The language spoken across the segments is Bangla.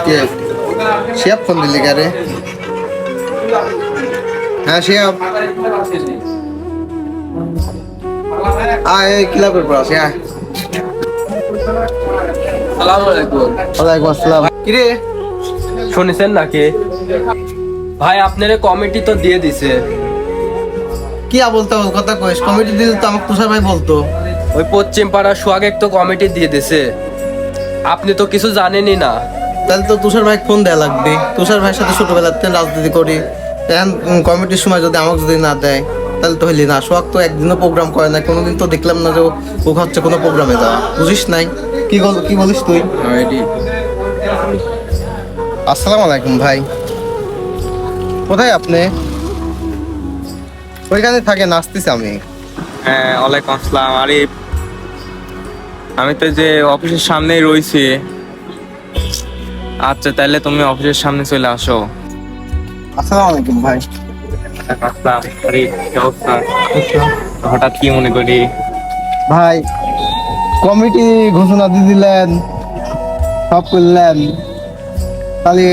কে শিয়াব ফোন দিলি কারে? হ্যাঁ শিয়াব, আয় এই ক্লাবের পর আসি আয়। আসসালামু আলাইকুম। ওয়ালাইকুম আসসালাম। কিরে শুনেছেন নাকি ভাই, আপনার কমিটি তো দিয়ে দিছে। কি বলতে কথা কইস? কমিটি দিল তো আমাকে তুষার ভাই বলতো। ওই পশ্চিম পাড়া সোহাগ তো কমিটি দিয়ে দিছে, আপনি তো কিছু জানেনই না। তাহলে তো তুষার ভাই ফোন দেয়া লাগবে। তুষার ভাইয়ের সাথে ছোটবেলার থেকে রাজনীতি করি, এখন কমিটির সময় যদি আমাকে যদি না দেয় তাহলে তো হইলি না। সোহাগ তো একদিনও প্রোগ্রাম করে না, কোনোদিন তো দেখলাম না যে ও হচ্ছে কোনো প্রোগ্রামে যাওয়া, বুঝিস নাই? কি বলিস তুই? আসসালামু আলাইকুম ভাই, কোথায় আপনি? ওইখানে থাকে, নাচতেছি আমি। হ্যাঁ, ওয়ালাইকুম আসসালাম আরিফ। আমি তো যে অফিসের সামনেই রয়েছি। আচ্ছা, তাহলে তুমি অফিসের সামনে চলে আসো। আসসালামু আলাইকুম ভাই। আসসালাম আরিফ, কি অবস্থা? হঠাৎ কি মনে করি? ভাই কমিটি ঘোষণা দিয়ে দিলেন, সব করলেন, তাহলে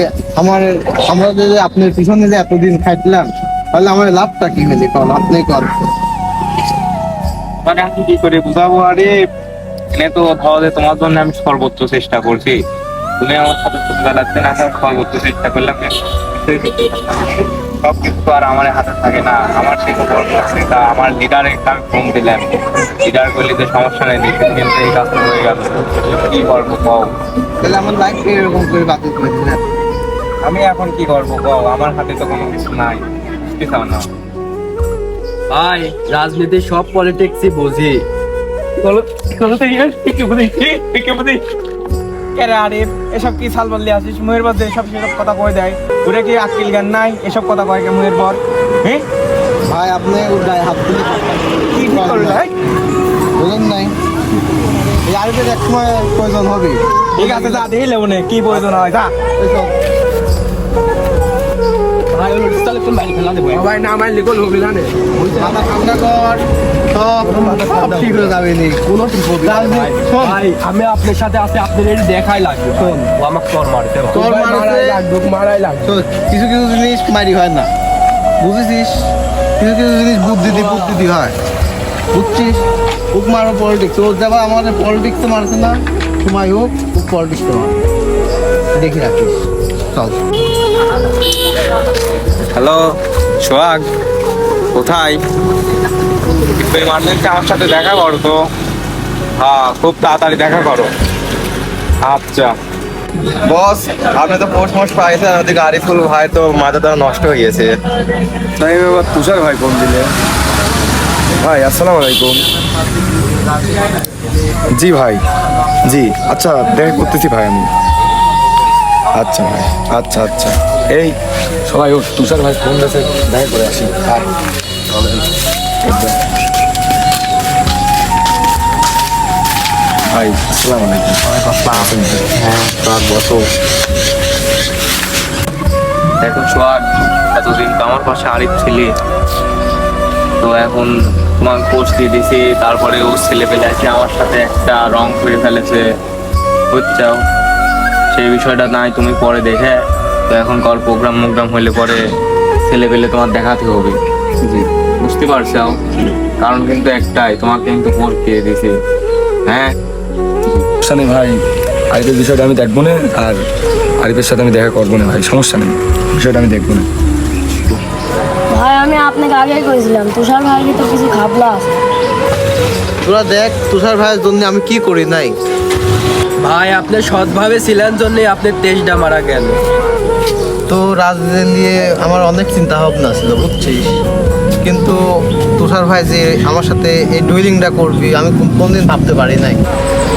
আমরা যদি আপনার পিছনে যে এতদিন খাইছিলাম তাহলে আমার লাভটা কি হয়েছে? কারণ আপনি কর মানে আমি কি করে বুঝাবো আরিফ? এনে তো তাহলে তোমার জন্য আমি সর্বোচ্চ চেষ্টা করছি। তুমি আমার সাথে ছোটবেলাতে না, সর্বোচ্চ চেষ্টা করলাম। সব কিছু তো আর আমার হাতে থাকে না। আমার সেই কর্ম আছে, তা আমার লিডারে আমি ফোন দিলাম। লিডার করলে যে সমস্যা নেই, দেখে কিন্তু এই কাজটা হয়ে গেল। কি করবো কও? তাহলে আমার লাইফ এরকম করে বাতিল করে দিলেন। আমি এখন কি করবো কও? আমার হাতে তো কোনো কিছু নাই, বুঝতে চাও না? ভাই রাজনীতি সব পলিটিক্সই বুঝি। আরিফ এসব কি সাল বললি আসিস? মুয়ের পর এসব সেসব কথা কয়ে দেয়, ওরে কি আকিল জ্ঞান নাই? এসব কথা কয় কে মুয়ের পর? হ্যাঁ ভাই আপনি ওর গায়ে হাত তুলে কি ঠিক করলো? বলেন নাই এই আরেকটা এক সময় প্রয়োজন হবে। ঠিক আছে যা দেখলে মনে কি প্রয়োজন হয় যা। ভাই ওই তাহলে তুমি বাইরে ফেলা দেবো। ভাই না আমার লিগল হবে জানে। মাথা ঠান্ডা কর, সব ঠিক হয়ে যাবে নি। কোনো ঠিক হবে না। ভাই আমি আপনার সাথে আছি, আপনার এটা দেখাই লাগবে। শোন, ও আমাকে তোর মারতে হবে। তোর মারাই লাগবে, মারাই লাগবে। তো কিছু কিছু জিনিস মারি হয় না, বুঝেছিস? কিছু কিছু জিনিস বুদ্ধি দিয়ে হয়, বুঝছিস? হুক মারো পলিটিক্স, ও যাবা আমাদের পলিটিক্সে মারছে না, সময় হোক হুক পলিটিক্সে মার, দেখি রাখিস। চল। হ্যালো সোহাগ, কোথায়? একটু ইমার্জেন্সি আমার সাথে দেখা করো তো। হ্যাঁ, খুব তাড়াতাড়ি দেখা করো। আচ্ছা বস, আপনি তো পোস্ট মোস্ট পাইছেন, ওদিকে আরিফুল ভাই তো মাথাটা নষ্ট হয়ে গেছে। তাই এবার তুষার ভাই ফোন দিলে। ভাই আসসালামু আলাইকুম। জি ভাই, জি আচ্ছা দেখা করতেছি ভাই আমি। আচ্ছা ভাই, আচ্ছা আচ্ছা। এই সবাই ও তুষার ভাই ফোন দিয়েছে, দেখা করে আসি। আর ভাই আসসালামু আলাইকুম। হ্যাঁ সোহাগ, বসো। দেখো সোহাগ, এতদিন তো আমার পাশে আরিফ ছিলি, তো এখন তোমাকে পোস্ট দিয়ে দিছি, তারপরে ও ছেলে পেলে আছে আমার সাথে একটা রং করে ফেলেছে, বুঝছো? সেই বিষয়টা নাই তুমি পরে দেখে, তো এখন কল প্রোগ্রাম হইলে পরে ছেলে পেলে তোমার দেখাতে হবে। জি বুঝতে পারছো, কারণ কিন্তু একটাই, তোমাকে কিন্তু পোস্ট দিয়ে দিছি। হ্যাঁ সমস্যা নেই ভাই, আরিফের বিষয়টা আমি দেখবো না, আর আরিফের সাথে আমি দেখা করবো না ভাই, সমস্যা নেই, বিষয়টা আমি দেখবো না। ভাই আমি আপনাকে আগেই করেছিলাম, তুষার ভাইয়ের ভিতর কিছু খাবলা আছে। তোরা দেখ তুষার ভাইয়ের জন্য আমি কি করি নাই। ভাই আপনি সৎভাবে ছিলেন জন্যই আপনার তেজটা মারা গেল। তো রাজনীতি নিয়ে আমার অনেক চিন্তা ভাবনা ছিল, বুঝছিস? কিন্তু তুষার ভাই যে আমার সাথে এই ডুইলিংটা করবি আমি কোনদিন ভাবতে পারি নাই।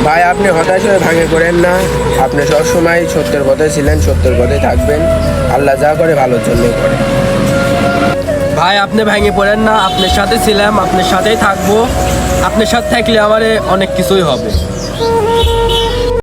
ভাই আপনি হতাশ হয়ে ভাঙে পড়েন না, আপনি সবসময় সত্যের পথে ছিলেন, সত্যের পথে থাকবেন। আল্লাহ যা করে ভালোর জন্যই করে। ভাই আপনি ভেঙে পড়েন না, আপনার সাথে ছিলাম, আপনার সাথেই থাকবো। আপনার সাথে থাকলে আমার অনেক কিছুই হবে।